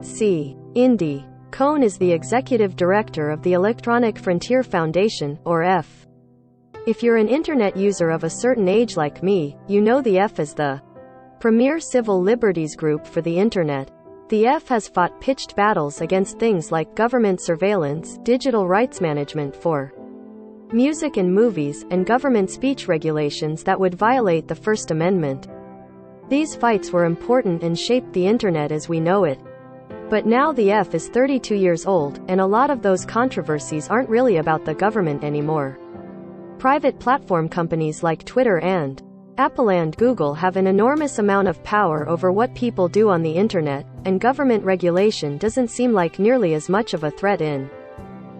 Cindy Cohn is the executive director of the Electronic Frontier Foundation, or EFF. If you're an internet user of a certain age like me, you know the EFF is the premier civil liberties group for the internet. The EFF has fought pitched battles against things like government surveillance, digital rights management for music and movies, and government speech regulations that would violate the First Amendment. These fights were important and shaped the internet as we know it. But now the EFF is 32 years old, and a lot of those controversies aren't really about the government anymore. Private platform companies like Twitter and Apple and Google have an enormous amount of power over what people do on the internet, and government regulation doesn't seem like nearly as much of a threat in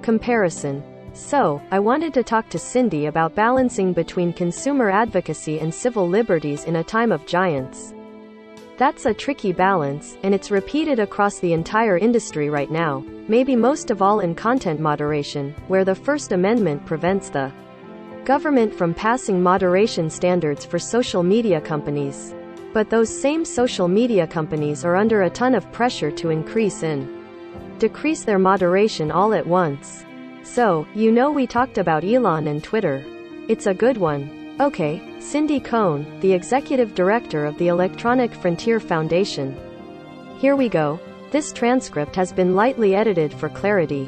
comparison. So, I wanted to talk to Cindy about balancing between consumer advocacy and civil liberties in a time of giants. That's a tricky balance, and it's repeated across the entire industry right now, maybe most of all in content moderation, where the First Amendment prevents the government from passing moderation standards for social media companies. But those same social media companies are under a ton of pressure to increase and decrease their moderation all at once. So, we talked about Elon and Twitter. It's a good one. Okay, Cindy Cohn, the executive director of the Electronic Frontier Foundation. Here we go. This transcript has been lightly edited for clarity.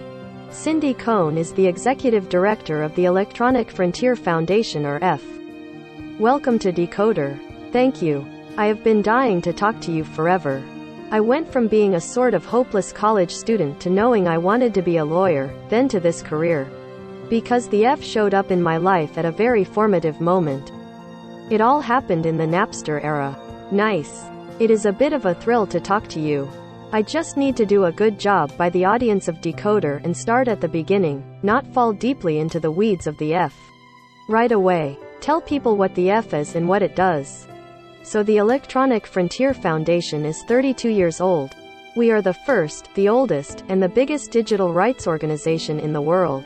Cindy Cohn is the executive director of the Electronic Frontier Foundation, or EFF. Welcome to Decoder. Thank you. I have been dying to talk to you forever. I went from being a sort of hopeless college student to knowing I wanted to be a lawyer, then to this career. Because the EFF showed up in my life at a very formative moment. It all happened in the Napster era. Nice. It is a bit of a thrill to talk to you. I just need to do a good job by the audience of Decoder and start at the beginning, not fall deeply into the weeds of the EFF. Right away. Tell people what the EFF is and what it does. So the Electronic Frontier Foundation is 32 years old. We are the first, the oldest, and the biggest digital rights organization in the world.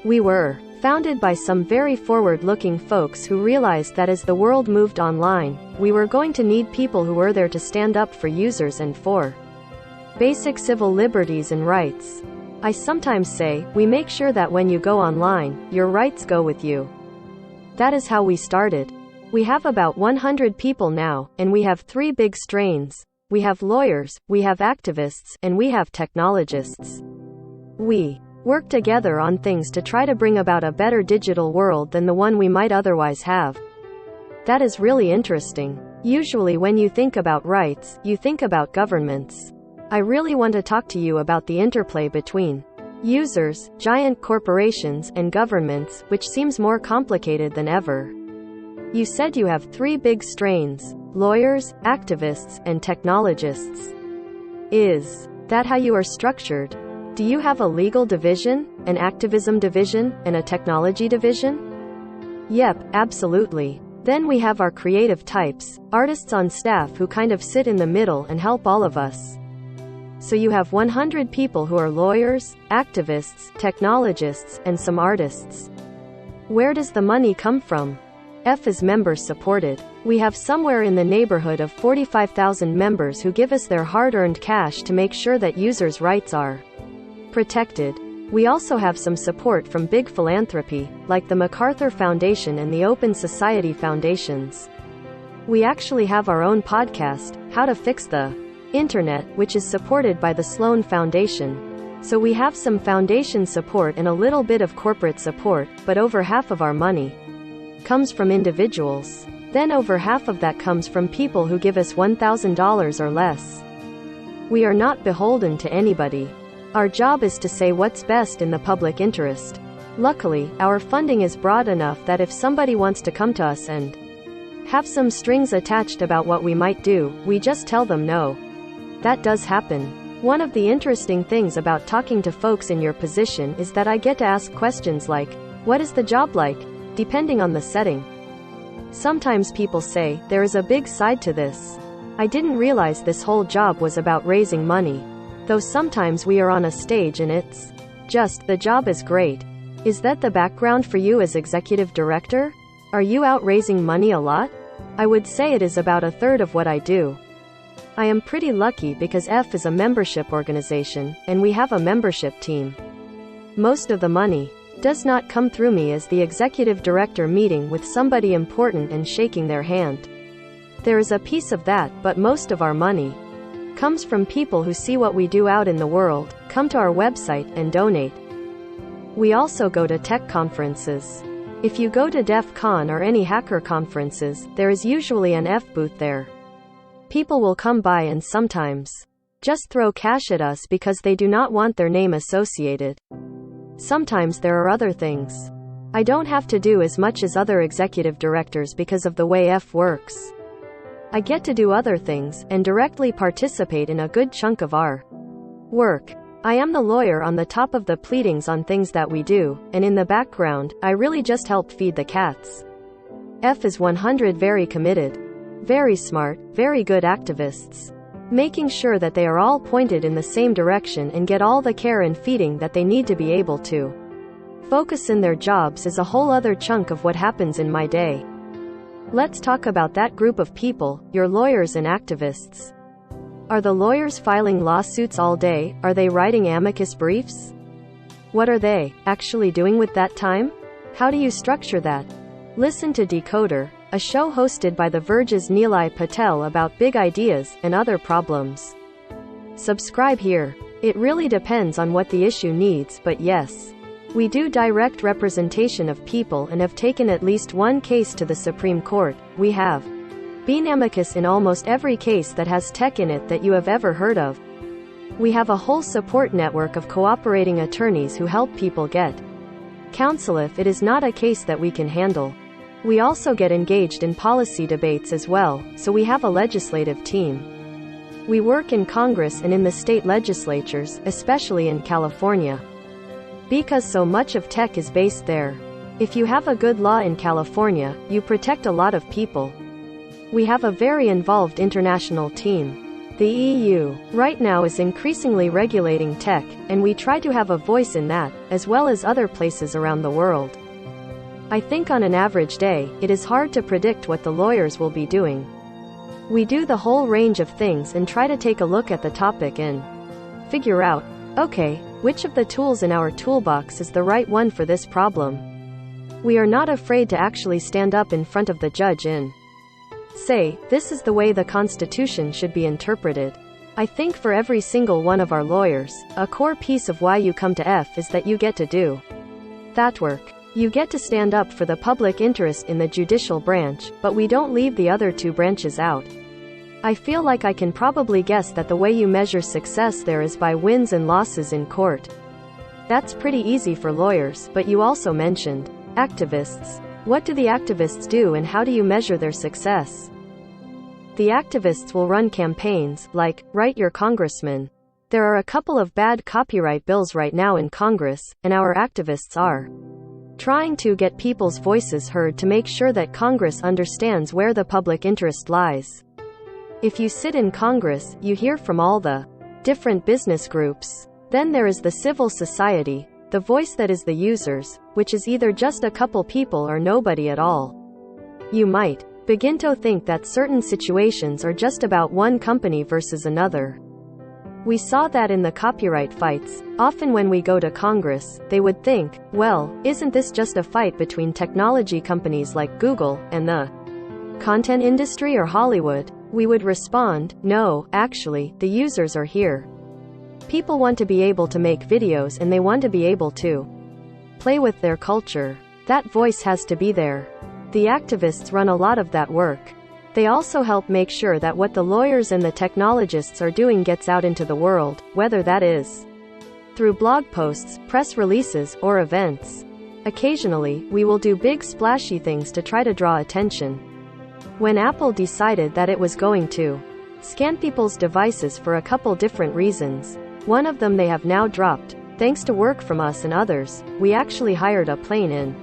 We were founded by some very forward-looking folks who realized that as the world moved online, we were going to need people who were there to stand up for users and for basic civil liberties and rights. I sometimes say, we make sure that when you go online, your rights go with you. That is how we started. We have about 100 people now, and we have 3 big strains. We have lawyers, we have activists, and we have technologists. We work together on things to try to bring about a better digital world than the one we might otherwise have. That is really interesting. Usually when you think about rights, you think about governments. I really want to talk to you about the interplay between users, giant corporations, and governments, which seems more complicated than ever. You said you have 3 big strains: lawyers, activists, and technologists. Is that how you are structured? Do you have a legal division, an activism division, and a technology division? Yep, absolutely. Then we have our creative types, artists on staff who kind of sit in the middle and help all of us. So you have 100 people who are lawyers, activists, technologists, and some artists. Where does the money come from? EFF is member supported. We have somewhere in the neighborhood of 45,000 members who give us their hard-earned cash to make sure that users' rights are protected. We also have some support from big philanthropy, like the MacArthur Foundation and the Open Society Foundations. We actually have our own podcast, How to Fix the Internet, which is supported by the Sloan Foundation. So we have some foundation support and a little bit of corporate support, but over half of our money comes from individuals. Then over half of that comes from people who give us $1,000 or less. We are not beholden to anybody. Our job is to say what's best in the public interest. Luckily, our funding is broad enough that if somebody wants to come to us and have some strings attached about what we might do, we just tell them no. That does happen. One of the interesting things about talking to folks in your position is that I get to ask questions like, what is the job like? Depending on the setting. Sometimes people say, there is a big side to this. I didn't realize this whole job was about raising money. Though sometimes we are on a stage and it's just, the job is great. Is that the background for you as executive director? Are you out raising money a lot? I would say it is about a third of what I do. I am pretty lucky because EFF is a membership organization, and we have a membership team. Most of the money does not come through me as the executive director meeting with somebody important and shaking their hand. There is a piece of that, but most of our money comes from people who see what we do out in the world, come to our website, and donate. We also go to tech conferences. If you go to DEF CON or any hacker conferences, there is usually an EFF booth there. People will come by and sometimes just throw cash at us because they do not want their name associated. Sometimes there are other things. I don't have to do as much as other executive directors because of the way EFF works. I get to do other things, and directly participate in a good chunk of our work. I am the lawyer on the top of the pleadings on things that we do, and in the background, I really just help feed the cats. EFF is 100 very committed, very smart, very good activists. Making sure that they are all pointed in the same direction and get all the care and feeding that they need to be able to focus in their jobs is a whole other chunk of what happens in my day. Let's talk about that group of people, your lawyers and activists. Are the lawyers filing lawsuits all day? Are they writing amicus briefs? What are they actually doing with that time? How do you structure that? Listen to Decoder, a show hosted by The Verge's Nilay Patel about big ideas and other problems. Subscribe here. It really depends on what the issue needs, but yes, we do direct representation of people and have taken at least one case to the Supreme Court. We have been amicus in almost every case that has tech in it that you have ever heard of. We have a whole support network of cooperating attorneys who help people get counsel if it is not a case that we can handle. We also get engaged in policy debates as well, so we have a legislative team. We work in Congress and in the state legislatures, especially in California, because so much of tech is based there. If you have a good law in California, you protect a lot of people. We have a very involved international team. The EU right now is increasingly regulating tech, and we try to have a voice in that, as well as other places around the world. I think on an average day, it is hard to predict what the lawyers will be doing. We do the whole range of things and try to take a look at the topic and figure out, okay, which of the tools in our toolbox is the right one for this problem. We are not afraid to actually stand up in front of the judge and say, this is the way the Constitution should be interpreted. I think for every single one of our lawyers, a core piece of why you come to EFF is that you get to do that work. You get to stand up for the public interest in the judicial branch, but we don't leave the other two branches out. I feel like I can probably guess that the way you measure success there is by wins and losses in court. That's pretty easy for lawyers, but you also mentioned activists. What do the activists do and how do you measure their success? The activists will run campaigns, like, write your congressman. There are a couple of bad copyright bills right now in Congress, and our activists are trying to get people's voices heard to make sure that Congress understands where the public interest lies. If you sit in Congress, you hear from all the different business groups. Then there is the civil society, the voice that is the users, which is either just a couple people or nobody at all. You might begin to think that certain situations are just about one company versus another. We saw that in the copyright fights. Often when we go to Congress, they would think, well, isn't this just a fight between technology companies like Google and the content industry or Hollywood? We would respond, no, actually, the users are here. People want to be able to make videos and they want to be able to play with their culture. That voice has to be there. The activists run a lot of that work. They also help make sure that what the lawyers and the technologists are doing gets out into the world, whether that is through blog posts, press releases, or events. Occasionally, we will do big splashy things to try to draw attention. When Apple decided that it was going to scan people's devices for a couple different reasons, one of them they have now dropped, thanks to work from us and others, we actually hired a plane in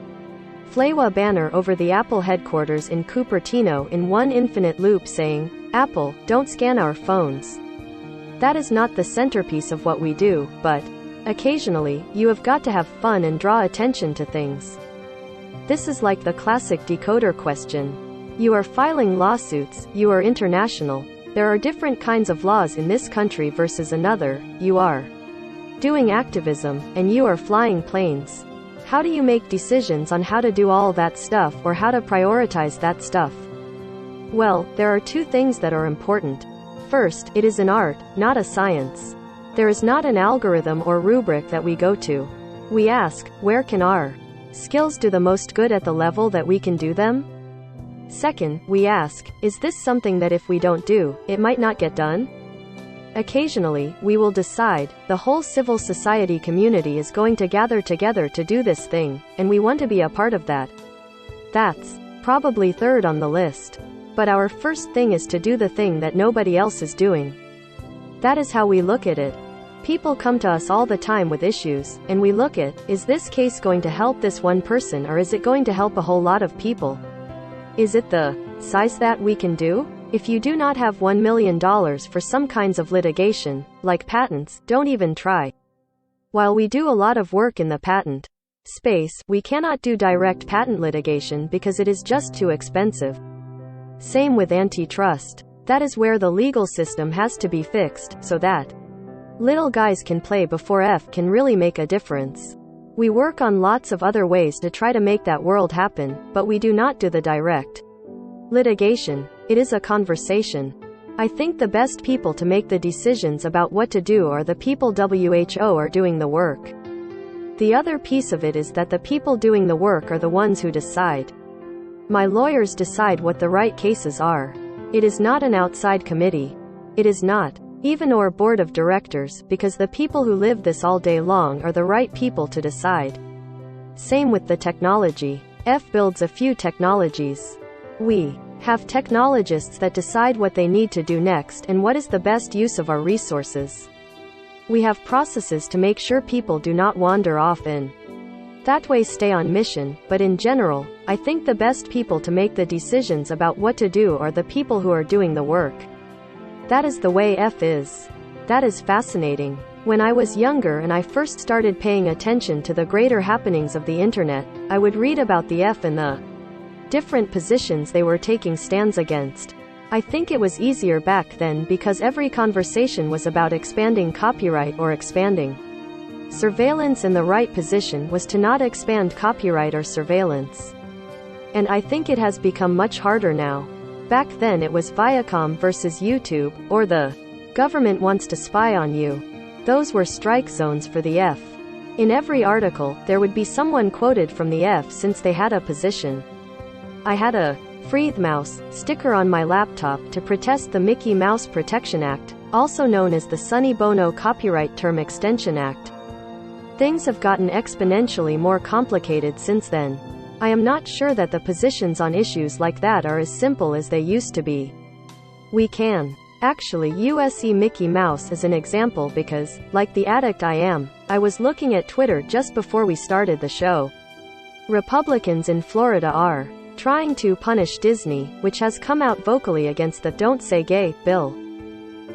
Flewa banner over the Apple headquarters in Cupertino in one infinite loop saying, Apple, don't scan our phones. That is not the centerpiece of what we do, but occasionally, you have got to have fun and draw attention to things. This is like the classic decoder question. You are filing lawsuits, you are international. There are different kinds of laws in this country versus another. You are doing activism, and you are flying planes. How do you make decisions on how to do all that stuff or how to prioritize that stuff? Well, there are two things that are important. First, it is an art, not a science. There is not an algorithm or rubric that we go to. We ask, where can our skills do the most good at the level that we can do them? Second, we ask, is this something that if we don't do, it might not get done? Occasionally, we will decide, the whole civil society community is going to gather together to do this thing, and we want to be a part of that. That's probably third on the list. But our first thing is to do the thing that nobody else is doing. That is how we look at it. People come to us all the time with issues, and we look at, is this case going to help this one person or is it going to help a whole lot of people? Is it the size that we can do? If you do not have $1 million for some kinds of litigation, like patents, don't even try. While we do a lot of work in the patent space, we cannot do direct patent litigation because it is just too expensive. Same with antitrust. That is where the legal system has to be fixed, so that little guys can play before EFF can really make a difference. We work on lots of other ways to try to make that world happen, but we do not do the direct litigation. It is a conversation. I think the best people to make the decisions about what to do are the people who are doing the work. The other piece of it is that the people doing the work are the ones who decide. My lawyers decide what the right cases are. It is not an outside committee. It is not even or board of directors, because the people who live this all day long are the right people to decide. Same with the technology. EFF builds a few technologies. We have technologists that decide what they need to do next and what is the best use of our resources. We have processes to make sure people do not wander off in that way, stay on mission, but in general, I think the best people to make the decisions about what to do are the people who are doing the work. That is the way EFF is. That is fascinating. When I was younger and I first started paying attention to the greater happenings of the internet, I would read about the EFF and the different positions they were taking stands against. I think it was easier back then because every conversation was about expanding copyright or expanding surveillance, and the right position was to not expand copyright or surveillance. And I think it has become much harder now. Back then it was Viacom versus YouTube, or the government wants to spy on you. Those were strike zones for the EFF. In every article, there would be someone quoted from the EFF since they had a position. I had a Free the Mouse sticker on my laptop to protest the Mickey Mouse Protection Act, also known as the Sonny Bono Copyright Term Extension Act. Things have gotten exponentially more complicated since then. I am not sure that the positions on issues like that are as simple as they used to be. We can actually use Mickey Mouse as an example because, like the addict I am, I was looking at Twitter just before we started the show. Republicans in Florida are trying to punish Disney, which has come out vocally against the Don't Say Gay bill.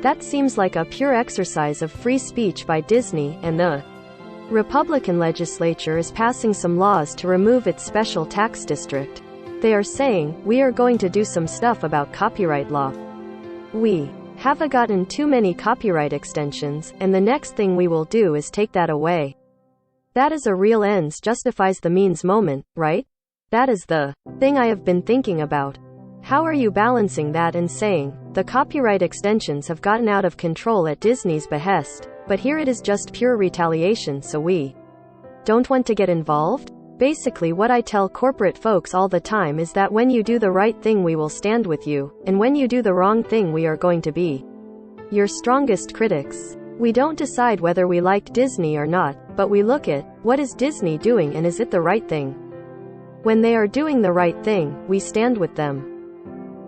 That seems like a pure exercise of free speech by Disney, and the Republican legislature is passing some laws to remove its special tax district. They are saying, we are going to do some stuff about copyright law. We have gotten too many copyright extensions, and the next thing we will do is take that away. That is a real ends justifies the means moment, right? That is the thing I have been thinking about. How are you balancing that and saying, the copyright extensions have gotten out of control at Disney's behest, but here it is just pure retaliation, so we don't want to get involved? Basically what I tell corporate folks all the time is that when you do the right thing we will stand with you, and when you do the wrong thing we are going to be your strongest critics. We don't decide whether we like Disney or not, but we look at, what is Disney doing and is it the right thing? When they are doing the right thing, we stand with them.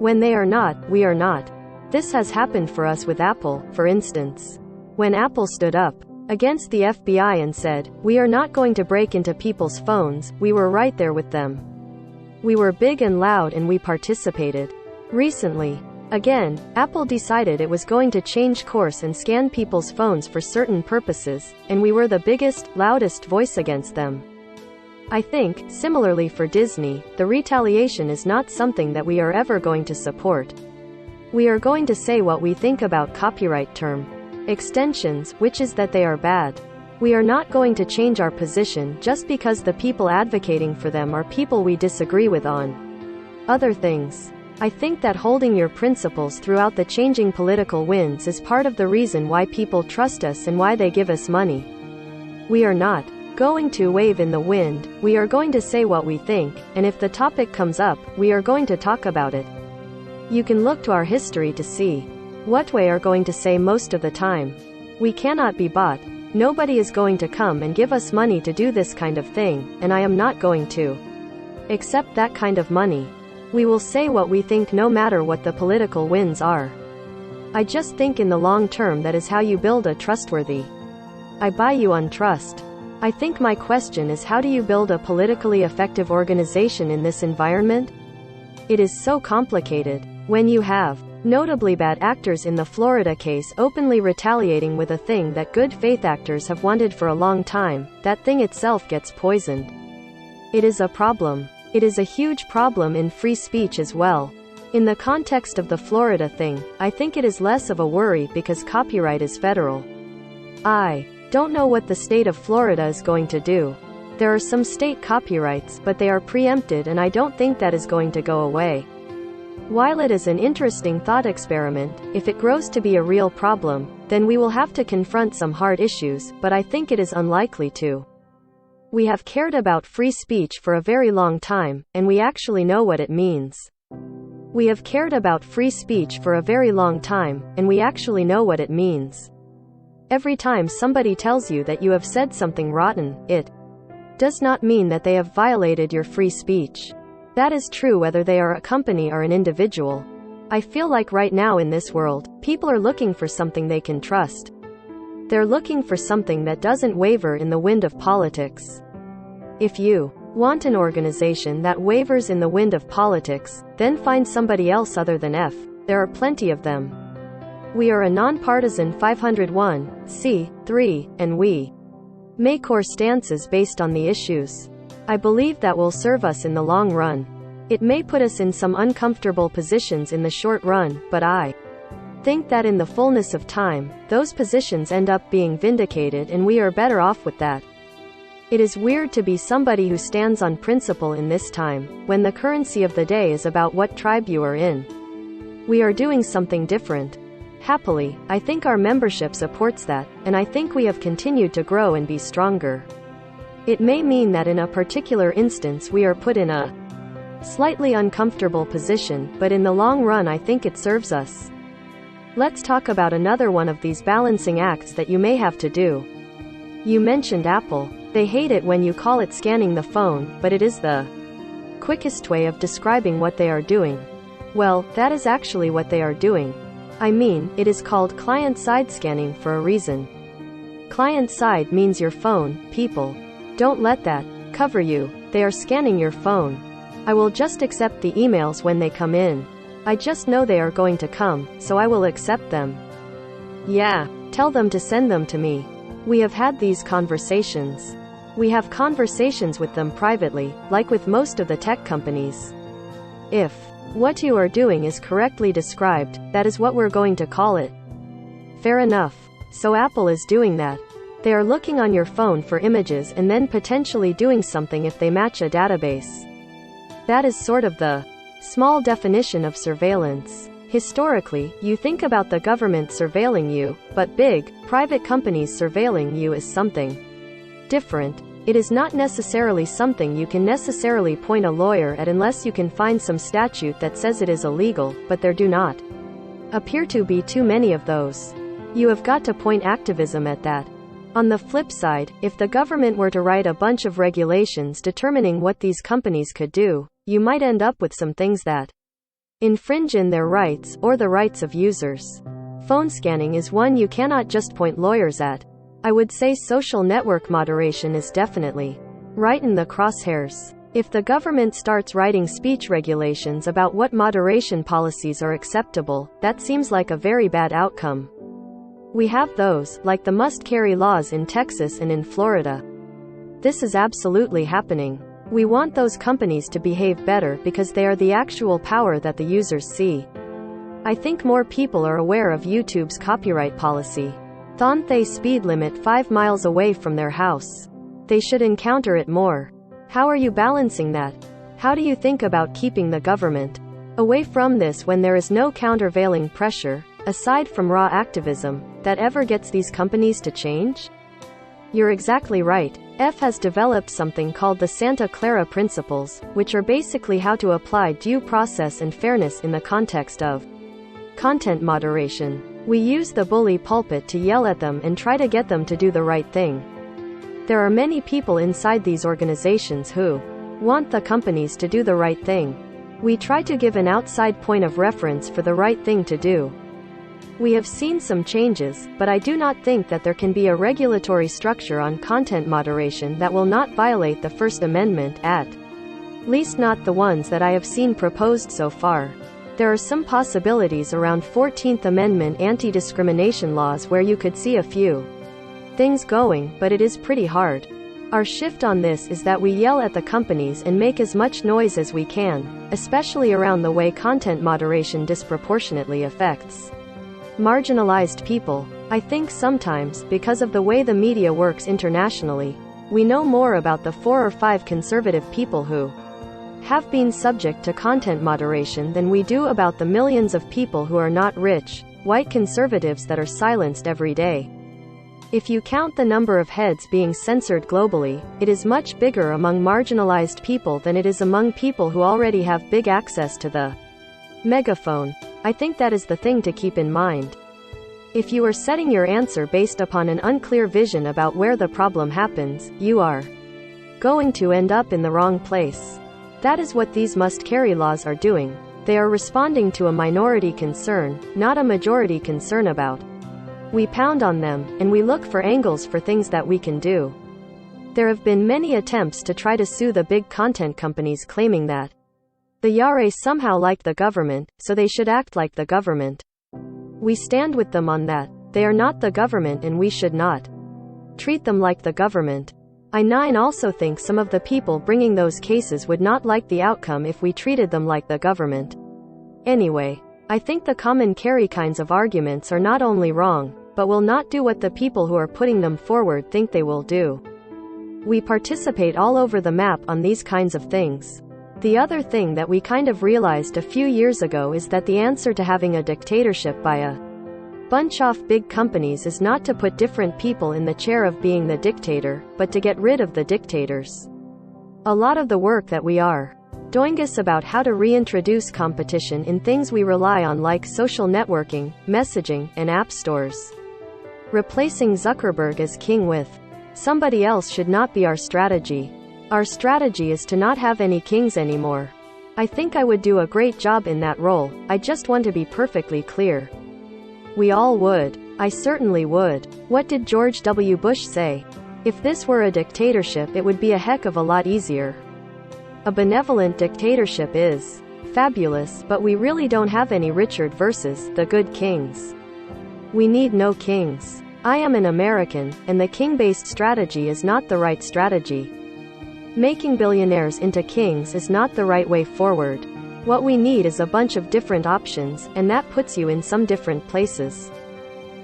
When they are not, we are not. This has happened for us with Apple, for instance. When Apple stood up against the FBI and said, we are not going to break into people's phones, we were right there with them. We were big and loud and we participated. Recently, again, Apple decided it was going to change course and scan people's phones for certain purposes, and we were the biggest, loudest voice against them. I think, similarly for Disney, the retaliation is not something that we are ever going to support. We are going to say what we think about copyright term extensions, which is that they are bad. We are not going to change our position just because the people advocating for them are people we disagree with on other things. I think that holding your principles throughout the changing political winds is part of the reason why people trust us and why they give us money. We are not going to wave in the wind, we are going to say what we think, and if the topic comes up, we are going to talk about it. You can look to our history to see what we are going to say most of the time. We cannot be bought. Nobody is going to come and give us money to do this kind of thing, and I am not going to accept that kind of money. We will say what we think no matter what the political winds are. I just think in the long term that is how you build a trustworthy. I buy you on trust. I think my question is, how do you build a politically effective organization in this environment? It is so complicated. When you have notably bad actors in the Florida case openly retaliating with a thing that good faith actors have wanted for a long time, that thing itself gets poisoned. It is a problem. It is a huge problem in free speech as well. In the context of the Florida thing, I think it is less of a worry because copyright is federal. I don't know what the state of Florida is going to do. There are some state copyrights, but they are preempted, and I don't think that is going to go away. While it is an interesting thought experiment, if it grows to be a real problem, then we will have to confront some hard issues, but I think it is unlikely to. We have cared about free speech for a very long time, and we actually know what it means. We have cared about free speech for a very long time, and we actually know what it means. Every time somebody tells you that you have said something rotten, it does not mean that they have violated your free speech. That is true whether they are a company or an individual. I feel like right now in this world, people are looking for something they can trust. They're looking for something that doesn't waver in the wind of politics. If you want an organization that wavers in the wind of politics, then find somebody else other than F. There are plenty of them. We are a nonpartisan 501(c)(3), and we make core stances based on the issues. I believe that will serve us in the long run. It may put us in some uncomfortable positions in the short run, but I think that in the fullness of time, those positions end up being vindicated and we are better off with that. It is weird to be somebody who stands on principle in this time, when the currency of the day is about what tribe you are in. We are doing something different. Happily, I think our membership supports that, and I think we have continued to grow and be stronger. It may mean that in a particular instance we are put in a slightly uncomfortable position, but in the long run I think it serves us. Let's talk about another one of these balancing acts that you may have to do. You mentioned Apple. They hate it when you call it scanning the phone, but it is the quickest way of describing what they are doing. Well, that is actually what they are doing. I mean, it is called client-side scanning for a reason. Client-side means your phone, people. Don't let that cover you. They are scanning your phone. I will just accept the emails when they come in. I just know they are going to come, so I will accept them. Yeah, tell them to send them to me. We have had these conversations. We have conversations with them privately, like with most of the tech companies. If what you are doing is correctly described, that is what we're going to call it. Fair enough. So Apple is doing that. They are looking on your phone for images and then potentially doing something if they match a database. That is sort of the small definition of surveillance. Historically, you think about the government surveilling you, but big, private companies surveilling you is something different. It is not necessarily something you can necessarily point a lawyer at unless you can find some statute that says it is illegal, but there do not appear to be too many of those. You have got to point activism at that. On the flip side, if the government were to write a bunch of regulations determining what these companies could do, you might end up with some things that infringe in their rights, or the rights of users. Phone scanning is one you cannot just point lawyers at. I would say social network moderation is definitely right in the crosshairs. If the government starts writing speech regulations about what moderation policies are acceptable, that seems like a very bad outcome. We have those, like the must-carry laws in Texas and in Florida. This is absolutely happening. We want those companies to behave better because they are the actual power that the users see. I think more people are aware of YouTube's copyright policy. They speed limit 5 miles away from their house. They should encounter it more. How are you balancing that? How do you think about keeping the government away from this when there is no countervailing pressure, aside from raw activism, that ever gets these companies to change? You're exactly right. EFF has developed something called the Santa Clara Principles, which are basically how to apply due process and fairness in the context of content moderation. We use the bully pulpit to yell at them and try to get them to do the right thing. There are many people inside these organizations who want the companies to do the right thing. We try to give an outside point of reference for the right thing to do. We have seen some changes, but I do not think that there can be a regulatory structure on content moderation that will not violate the First Amendment, at least not the ones that I have seen proposed so far. There are some possibilities around 14th Amendment anti-discrimination laws where you could see a few things going, but it is pretty hard. Our shift on this is that we yell at the companies and make as much noise as we can, especially around the way content moderation disproportionately affects marginalized people. I think sometimes, because of the way the media works internationally, we know more about the 4 or 5 conservative people who have been subject to content moderation than we do about the millions of people who are not rich, white conservatives that are silenced every day. If you count the number of heads being censored globally, it is much bigger among marginalized people than it is among people who already have big access to the megaphone. I think that is the thing to keep in mind. If you are setting your answer based upon an unclear vision about where the problem happens, you are going to end up in the wrong place. That is what these must-carry laws are doing. They are responding to a minority concern, not a majority concern about. We pound on them, and we look for angles for things that we can do. There have been many attempts to try to sue the big content companies claiming that the Yare somehow like the government, so they should act like the government. We stand with them on that. They are not the government and we should not treat them like the government. I also think some of the people bringing those cases would not like the outcome if we treated them like the government. Anyway, I think the common carry kinds of arguments are not only wrong, but will not do what the people who are putting them forward think they will do. We participate all over the map on these kinds of things. The other thing that we kind of realized a few years ago is that the answer to having a dictatorship by a bunch of big companies is not to put different people in the chair of being the dictator, but to get rid of the dictators. A lot of the work that we are doing is about how to reintroduce competition in things we rely on like social networking, messaging, and app stores. Replacing Zuckerberg as king with somebody else should not be our strategy. Our strategy is to not have any kings anymore. I think I would do a great job in that role. I just want to be perfectly clear. We all would. I certainly would. What did George W. Bush say? If this were a dictatorship, it would be a heck of a lot easier. A benevolent dictatorship is fabulous, but we really don't have any Richard versus the good kings. We need no kings. I am an American, and the king-based strategy is not the right strategy. Making billionaires into kings is not the right way forward. What we need is a bunch of different options, and that puts you in some different places.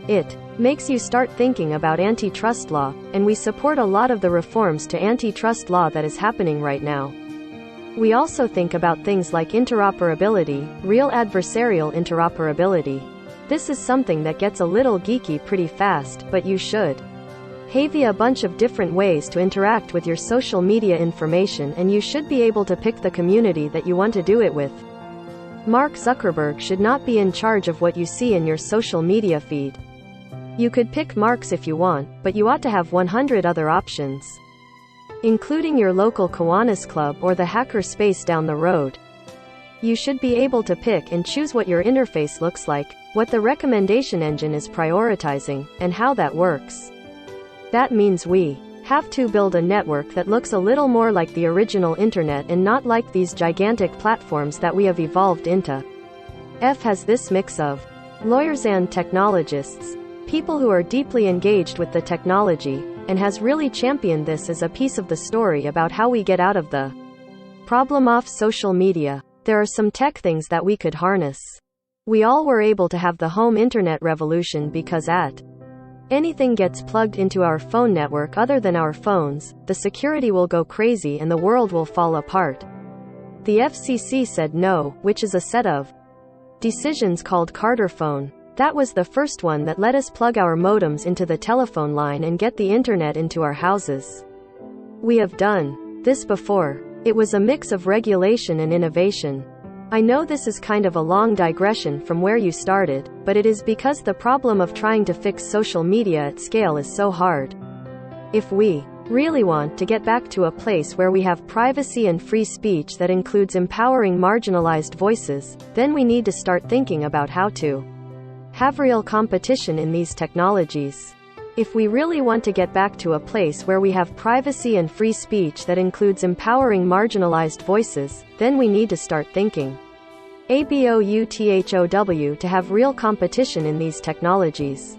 It makes you start thinking about antitrust law, and we support a lot of the reforms to antitrust law that is happening right now. We also think about things like interoperability, real adversarial interoperability. This is something that gets a little geeky pretty fast, but you should have a bunch of different ways to interact with your social media information, and you should be able to pick the community that you want to do it with. Mark Zuckerberg should not be in charge of what you see in your social media feed. You could pick Mark's if you want, but you ought to have 100 other options, including your local Kiwanis Club or the hacker space down the road. You should be able to pick and choose what your interface looks like, what the recommendation engine is prioritizing, and how that works. That means we have to build a network that looks a little more like the original internet and not like these gigantic platforms that we have evolved into. EFF has this mix of lawyers and technologists, people who are deeply engaged with the technology, and has really championed this as a piece of the story about how we get out of the problem of social media. There are some tech things that we could harness. We all were able to have the home internet revolution because anything gets plugged into our phone network other than our phones, the security will go crazy and the world will fall apart. The FCC said no, which is a set of decisions called Carter phone. That was the first one that let us plug our modems into the telephone line and get the internet into our houses. We have done this before. It was a mix of regulation and innovation. I know this is kind of a long digression from where you started, but it is because the problem of trying to fix social media at scale is so hard. If we really want to get back to a place where we have privacy and free speech that includes empowering marginalized voices, then we need to start thinking about how to have real competition in these technologies. If we really want to get back to a place where we have privacy and free speech that includes empowering marginalized voices, then we need to start thinking ABOUTHOW to have real competition in these technologies.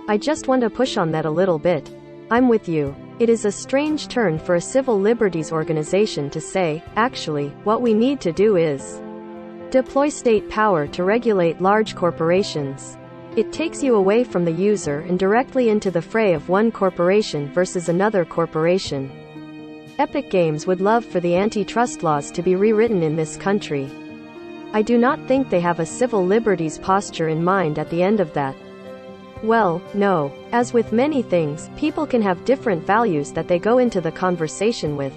I just want to push on that a little bit. I'm with you. It is a strange turn for a civil liberties organization to say, actually, what we need to do is deploy state power to regulate large corporations. It takes you away from the user and directly into the fray of one corporation versus another corporation. Epic Games would love for the antitrust laws to be rewritten in this country. I do not think they have a civil liberties posture in mind at the end of that. Well, no. As with many things, people can have different values that they go into the conversation with.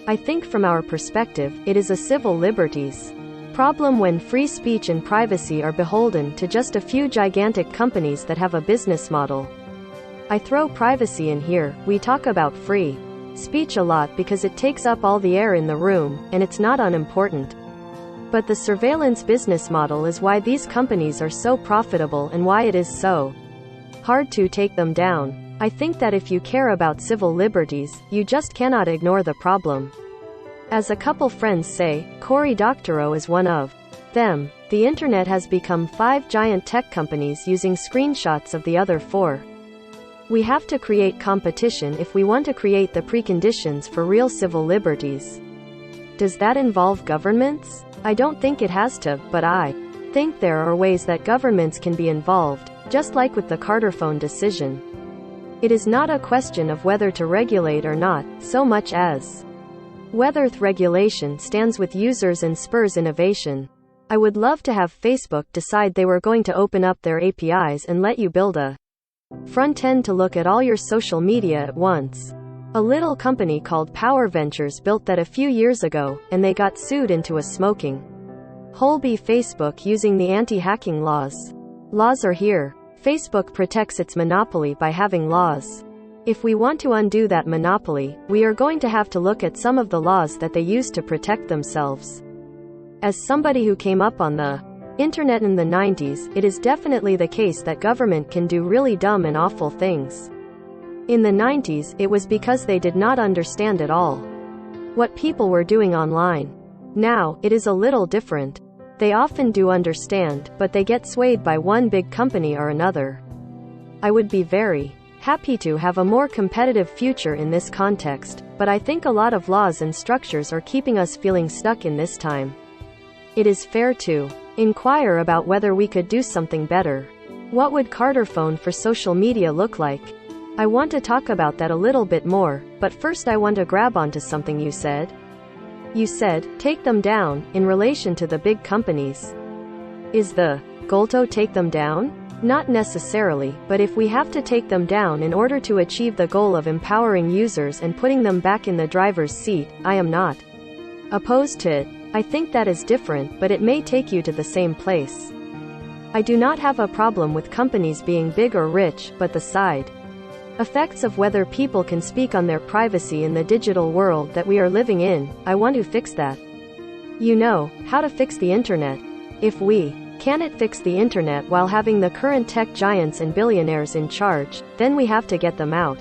I think from our perspective, it is a civil liberties problem when free speech and privacy are beholden to just a few gigantic companies that have a business model. I throw privacy in here. We talk about free speech a lot because it takes up all the air in the room, and it's not unimportant. But the surveillance business model is why these companies are so profitable and why it is so hard to take them down. I think that if you care about civil liberties, you just cannot ignore the problem. As a couple friends say, Cory Doctorow is one of them. The internet has become 5 giant tech companies using screenshots of the other 4. We have to create competition if we want to create the preconditions for real civil liberties. Does that involve governments? I don't think it has to, but I think there are ways that governments can be involved, just like with the Carter phone decision. It is not a question of whether to regulate or not, so much as whether regulation stands with users and spurs innovation. I would love to have Facebook decide they were going to open up their APIs and let you build a front end to look at all your social media at once. A little company called Power Ventures built that a few years ago, and they got sued into a smoking hole by Facebook using the anti-hacking laws. Laws are here. Facebook protects its monopoly by having laws. If we want to undo that monopoly, we are going to have to look at some of the laws that they use to protect themselves. As somebody who came up on the internet in the 90s, it is definitely the case that government can do really dumb and awful things. In the 90s, it was because they did not understand at all what people were doing online. Now, it is a little different. They often do understand, but they get swayed by one big company or another. I would be very happy to have a more competitive future in this context, but I think a lot of laws and structures are keeping us feeling stuck in this time. It is fair to inquire about whether we could do something better. What would Carter phone for social media look like? I want to talk about that a little bit more, but first I want to grab onto something you said. You said, take them down, in relation to the big companies. Is the goal to take them down? Not necessarily, but if we have to take them down in order to achieve the goal of empowering users and putting them back in the driver's seat, I am not opposed to it. I think that is different, but it may take you to the same place. I do not have a problem with companies being big or rich, but the side effects of whether people can speak on their privacy in the digital world that we are living in, I want to fix that. You know, how to fix the internet. If we cannot fix the internet while having the current tech giants and billionaires in charge, then we have to get them out.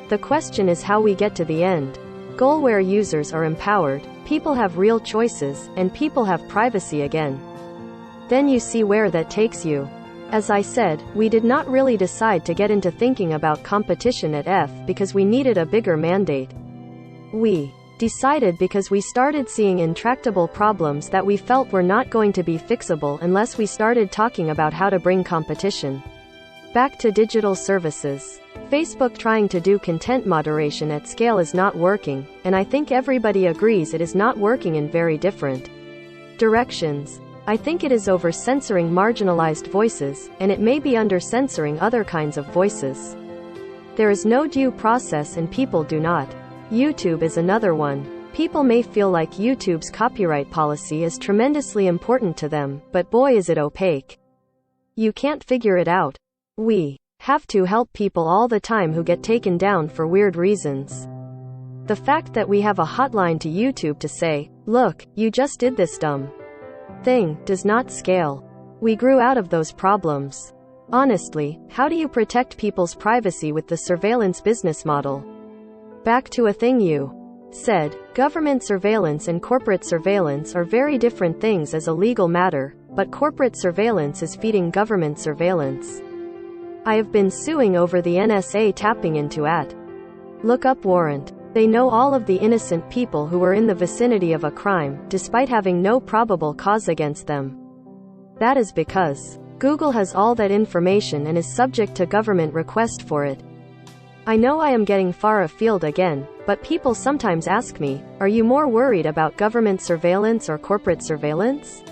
The question is how we get to the end goal where users are empowered, people have real choices, and people have privacy again. Then you see where that takes you. As I said, we did not really decide to get into thinking about competition at EFF because we needed a bigger mandate. We Decided because we started seeing intractable problems that we felt were not going to be fixable unless we started talking about how to bring competition back to digital services. Facebook trying to do content moderation at scale is not working, and I think everybody agrees it is not working in very different directions. I think it is over censoring marginalized voices, and it may be under censoring other kinds of voices. There is no due process and people do not. YouTube is another one. People may feel like YouTube's copyright policy is tremendously important to them, but boy is it opaque. You can't figure it out. We have to help people all the time who get taken down for weird reasons. The fact that we have a hotline to YouTube to say, look, you just did this dumb thing, does not scale. We grew out of those problems. Honestly, how do you protect people's privacy with the surveillance business model? Back to a thing you said, government surveillance and corporate surveillance are very different things as a legal matter, but corporate surveillance is feeding government surveillance. I have been suing over the NSA tapping into look up warrant. They know all of the innocent people who were in the vicinity of a crime, despite having no probable cause against them. That is because Google has all that information and is subject to government request for it. I know I am getting far afield again, but people sometimes ask me, are you more worried about government surveillance or corporate surveillance?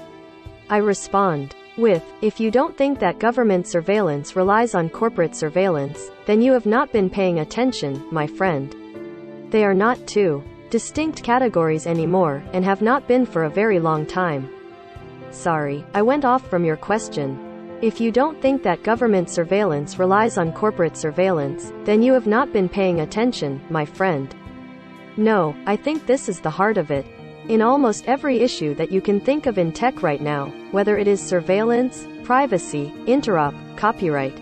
I respond with, if you don't think that government surveillance relies on corporate surveillance, then you have not been paying attention, my friend. They are not two distinct categories anymore, and have not been for a very long time. Sorry, I went off from your question. If you don't think that government surveillance relies on corporate surveillance, then you have not been paying attention, my friend. No, I think this is the heart of it. In almost every issue that you can think of in tech right now, whether it is surveillance, privacy, interop, copyright,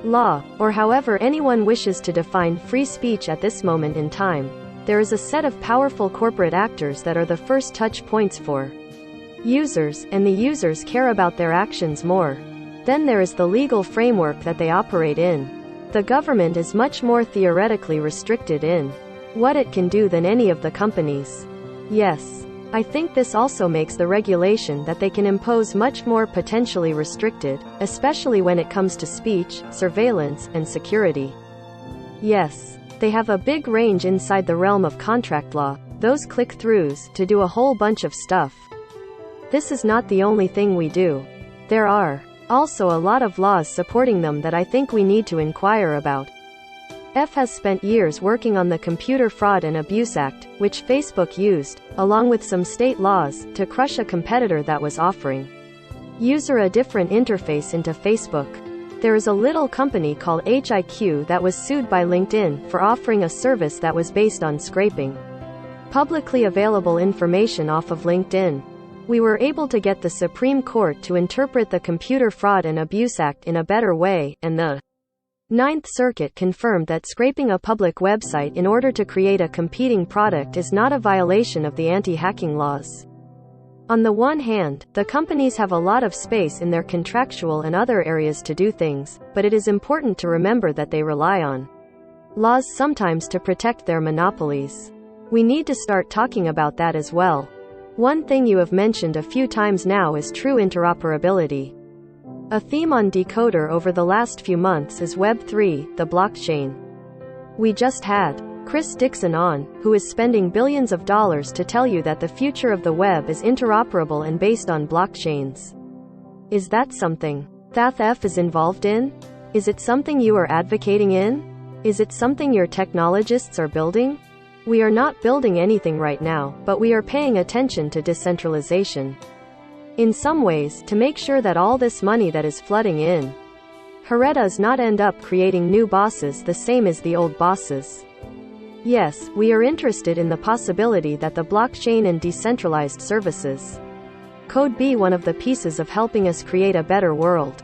law, or however anyone wishes to define free speech at this moment in time, there is a set of powerful corporate actors that are the first touch points for users, and the users care about their actions more. Then there is the legal framework that they operate in. The government is much more theoretically restricted in what it can do than any of the companies. Yes. I think this also makes the regulation that they can impose much more potentially restricted, especially when it comes to speech, surveillance, and security. Yes. They have a big range inside the realm of contract law, those click-throughs, to do a whole bunch of stuff. This is not the only thing we do. There are also a lot of laws supporting them that I think we need to inquire about. EFF has spent years working on the Computer Fraud and Abuse Act, which Facebook used, along with some state laws, to crush a competitor that was offering user a different interface into Facebook. There is a little company called HIQ that was sued by LinkedIn for offering a service that was based on scraping publicly available information off of LinkedIn. We were able to get the Supreme Court to interpret the Computer Fraud and Abuse Act in a better way, and the Ninth Circuit confirmed that scraping a public website in order to create a competing product is not a violation of the anti-hacking laws. On the one hand, the companies have a lot of space in their contractual and other areas to do things, but it is important to remember that they rely on laws sometimes to protect their monopolies. We need to start talking about that as well. One thing you have mentioned a few times now is true interoperability. A theme on Decoder over the last few months is Web3, the blockchain. We just had Chris Dixon on, who is spending billions of dollars to tell you that the future of the web is interoperable and based on blockchains. Is that something that EFF is involved in? Is it something you are advocating in? Is it something your technologists are building? We are not building anything right now, but we are paying attention to decentralization. In some ways, to make sure that all this money that is flooding in Here does not end up creating new bosses the same as the old bosses. Yes, we are interested in the possibility that the blockchain and decentralized services could be one of the pieces of helping us create a better world.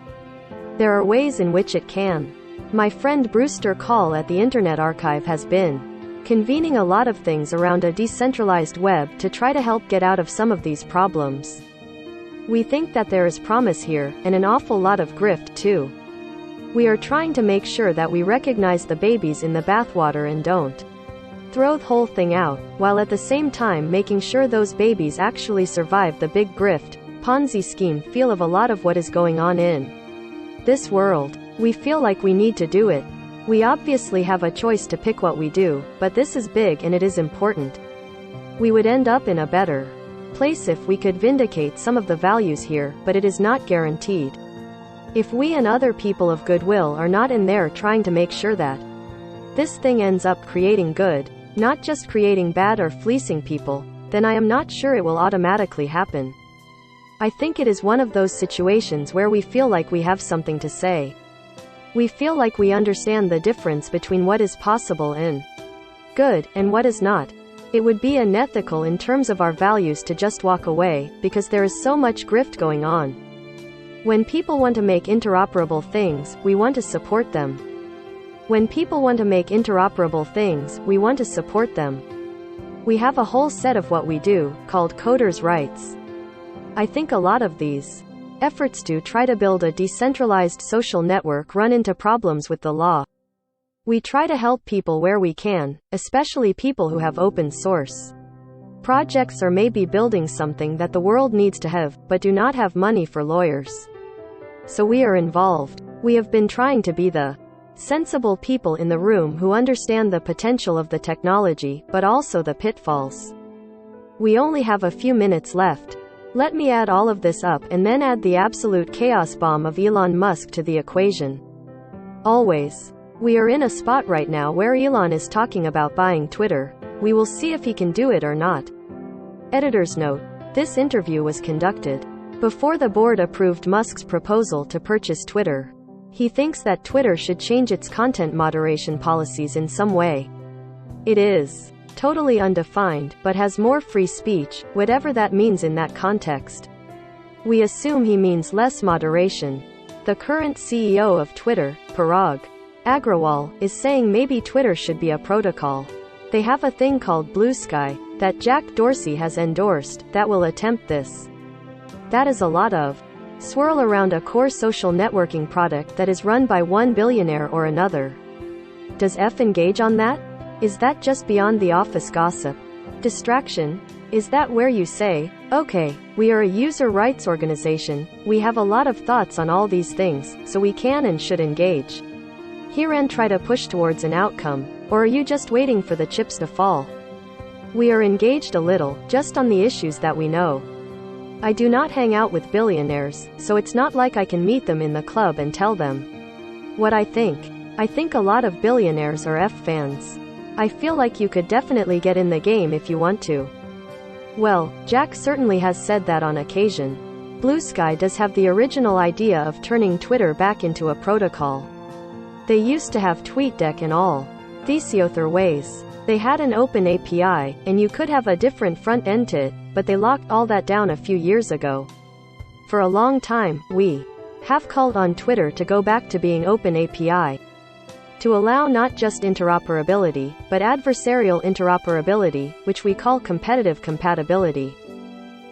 There are ways in which it can. My friend Brewster Call at the Internet Archive has been convening a lot of things around a decentralized web to try to help get out of some of these problems. We think that there is promise here, and an awful lot of grift, too. We are trying to make sure that we recognize the babies in the bathwater and don't throw the whole thing out, while at the same time making sure those babies actually survive the big grift, Ponzi scheme feel of a lot of what is going on in this world. We feel like we need to do it. We obviously have a choice to pick what we do, but this is big and it is important. We would end up in a better place if we could vindicate some of the values here, but it is not guaranteed. If we and other people of goodwill are not in there trying to make sure that this thing ends up creating good, not just creating bad or fleecing people, then I am not sure it will automatically happen. I think it is one of those situations where we feel like we have something to say. We feel like we understand the difference between what is possible and good, and what is not. It would be unethical in terms of our values to just walk away, because there is so much grift going on. When people want to make interoperable things, we want to support them. When people want to make interoperable things, we want to support them. We have a whole set of what we do, called coders' rights. I think a lot of these efforts to try to build a decentralized social network run into problems with the law. We try to help people where we can, especially people who have open source projects or maybe building something that the world needs to have, but do not have money for lawyers. So we are involved. We have been trying to be the sensible people in the room who understand the potential of the technology, but also the pitfalls. We only have a few minutes left. Let me add all of this up and then add the absolute chaos bomb of Elon Musk to the equation. Always. We are in a spot right now where Elon is talking about buying Twitter. We will see if he can do it or not. Editor's note: this interview was conducted before the board approved Musk's proposal to purchase Twitter. He thinks that Twitter should change its content moderation policies in some way. It is totally undefined, but has more free speech, whatever that means in that context. We assume he means less moderation. The current CEO of Twitter, Parag Agrawal, is saying maybe Twitter should be a protocol. They have a thing called Blue Sky, that Jack Dorsey has endorsed, that will attempt this. That is a lot of swirl around a core social networking product that is run by one billionaire or another. Does F engage on that? Is that just beyond the office gossip? Distraction? Is that where you say, okay, we are a user rights organization, we have a lot of thoughts on all these things, so we can and should engage here and try to push towards an outcome, or are you just waiting for the chips to fall? We are engaged a little, just on the issues that we know. I do not hang out with billionaires, so it's not like I can meet them in the club and tell them what I think. I think a lot of billionaires are F fans. I feel like you could definitely get in the game if you want to. Well, Jack certainly has said that on occasion. Blue Sky does have the original idea of turning Twitter back into a protocol. They used to have TweetDeck and all these other ways. They had an open API, and you could have a different front end to it, but they locked all that down a few years ago. For a long time, we have called on Twitter to go back to being open API. To allow not just interoperability, but adversarial interoperability, which we call competitive compatibility.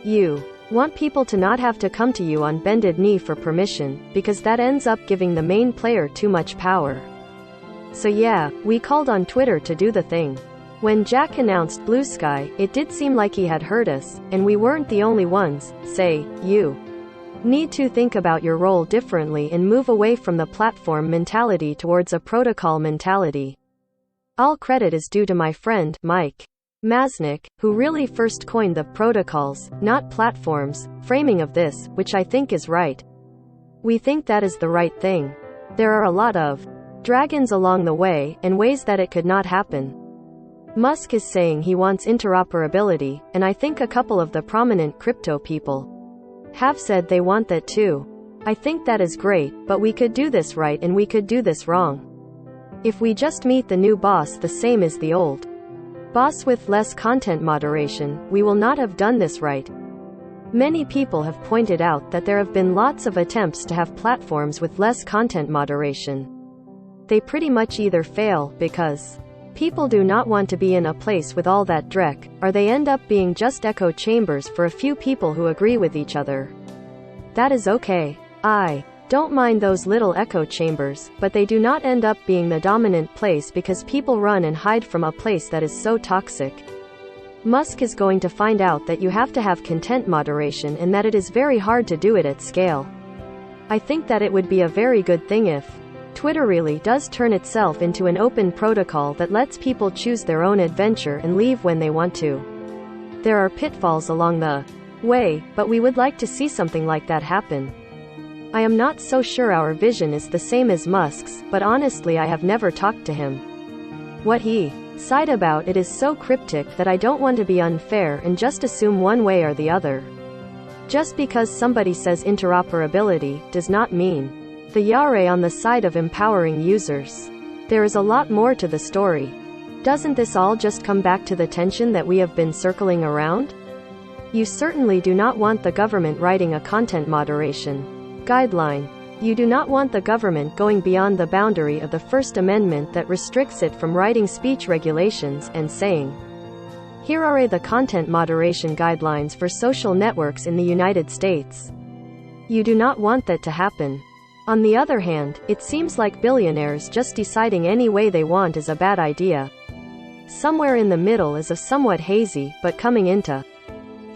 You want people to not have to come to you on bended knee for permission, because that ends up giving the main player too much power. So yeah, we called on Twitter to do the thing. When Jack announced Blue Sky, it did seem like he had heard us, and we weren't the only ones. Say, you need to think about your role differently and move away from the platform mentality towards a protocol mentality. All credit is due to my friend, Mike Masnick, who really first coined the protocols, not platforms, framing of this, which I think is right. We think that is the right thing. There are a lot of dragons along the way, and ways that it could not happen. Musk is saying he wants interoperability, and I think a couple of the prominent crypto people have said they want that too. I think that is great, but we could do this right and we could do this wrong. If we just meet the new boss the same as the old boss with less content moderation, we will not have done this right. Many people have pointed out that there have been lots of attempts to have platforms with less content moderation. They pretty much either fail, because people do not want to be in a place with all that dreck, or they end up being just echo chambers for a few people who agree with each other. That is okay. I Don't mind those little echo chambers, but they do not end up being the dominant place because people run and hide from a place that is so toxic. Musk is going to find out that you have to have content moderation and that it is very hard to do it at scale. I think that it would be a very good thing if Twitter really does turn itself into an open protocol that lets people choose their own adventure and leave when they want to. There are pitfalls along the way, but we would like to see something like that happen. I am not so sure our vision is the same as Musk's, but honestly I have never talked to him. What he said about it is so cryptic that I don't want to be unfair and just assume one way or the other. Just because somebody says interoperability does not mean the yare on the side of empowering users. There is a lot more to the story. Doesn't this all just come back to the tension that we have been circling around? You certainly do not want the government writing a content moderation guideline. You do not want the government going beyond the boundary of the First Amendment that restricts it from writing speech regulations and saying, "Here are the content moderation guidelines for social networks in the United States." You do not want that to happen. On the other hand, it seems like billionaires just deciding any way they want is a bad idea. Somewhere in the middle is a somewhat hazy, but coming into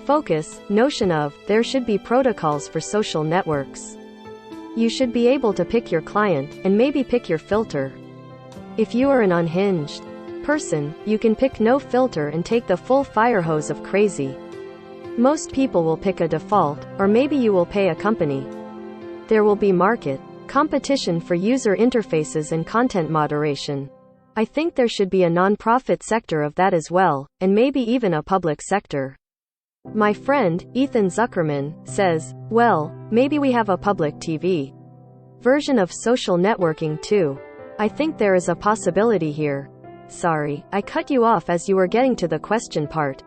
focus, notion of, there should be protocols for social networks. You should be able to pick your client, and maybe pick your filter. If you are an unhinged person, you can pick no filter and take the full fire hose of crazy. Most people will pick a default, or maybe you will pay a company. There will be market competition for user interfaces and content moderation. I think there should be a non-profit sector of that as well, and maybe even a public sector. My friend, Ethan Zuckerman, says, well, maybe we have a public TV version of social networking too. I think there is a possibility here. Sorry, I cut you off as you were getting to the question part.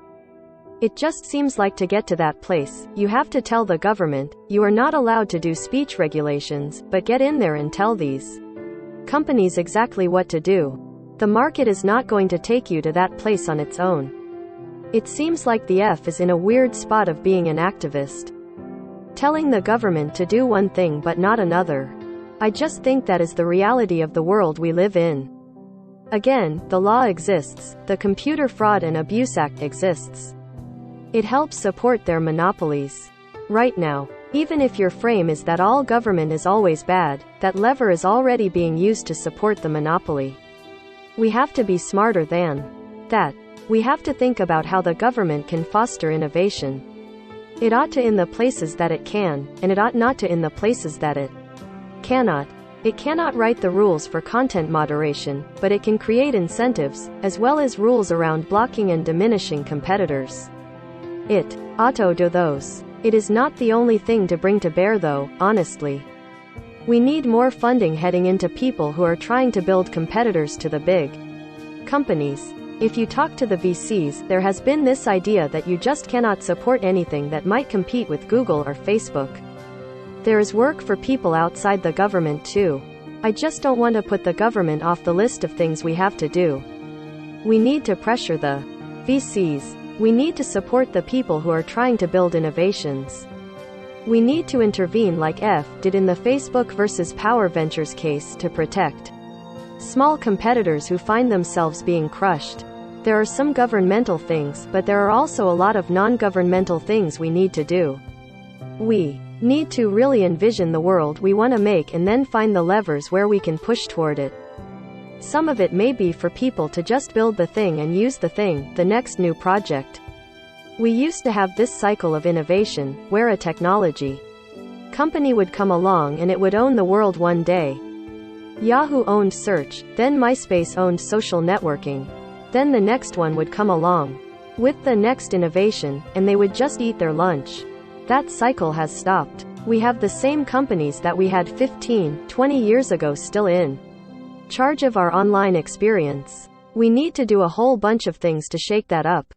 It just seems like to get to that place, you have to tell the government, you are not allowed to do speech regulations, but get in there and tell these companies exactly what to do. The market is not going to take you to that place on its own. It seems like the EFF is in a weird spot of being an activist, telling the government to do one thing but not another. I just think that is the reality of the world we live in. Again, the law exists, the Computer Fraud and Abuse Act exists. It helps support their monopolies. Right now, even if your frame is that all government is always bad, that lever is already being used to support the monopoly. We have to be smarter than that. We have to think about how the government can foster innovation. It ought to in the places that it can, and it ought not to in the places that it cannot. It cannot write the rules for content moderation, but it can create incentives, as well as rules around blocking and diminishing competitors. It ought to do those. It is not the only thing to bring to bear though, honestly. We need more funding heading into people who are trying to build competitors to the big companies. If you talk to the VCs, there has been this idea that you just cannot support anything that might compete with Google or Facebook. There is work for people outside the government too. I just don't want to put the government off the list of things we have to do. We need to pressure the VCs. We need to support the people who are trying to build innovations. We need to intervene like EFF did in the Facebook versus Power Ventures case to protect small competitors who find themselves being crushed. There are some governmental things, but there are also a lot of non-governmental things we need to do. We need to really envision the world we want to make and then find the levers where we can push toward it. Some of it may be for people to just build the thing and use the thing, the next new project. We used to have this cycle of innovation, where a technology company would come along and it would own the world one day. Yahoo owned search, then MySpace owned social networking. Then the next one would come along with the next innovation, and they would just eat their lunch. That cycle has stopped. We have the same companies that we had 15, 20 years ago still in charge of our online experience. We need to do a whole bunch of things to shake that up.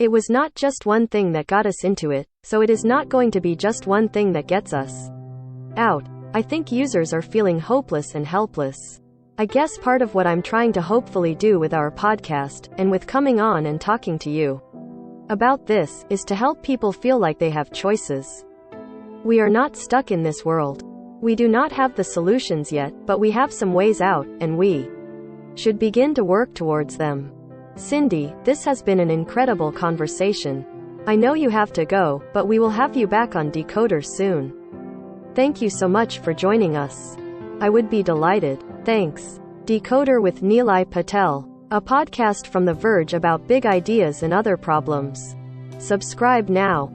It was not just one thing that got us into it, so it is not going to be just one thing that gets us out. I think users are feeling hopeless and helpless. I guess part of what I'm trying to hopefully do with our podcast, and with coming on and talking to you about this, is to help people feel like they have choices. We are not stuck in this world. We do not have the solutions yet, but we have some ways out, and we should begin to work towards them. Cindy, this has been an incredible conversation. I know you have to go, but we will have you back on Decoder soon. Thank you so much for joining us. I would be delighted. Thanks. Decoder with Nilay Patel, a podcast from The Verge about big ideas and other problems. Subscribe now.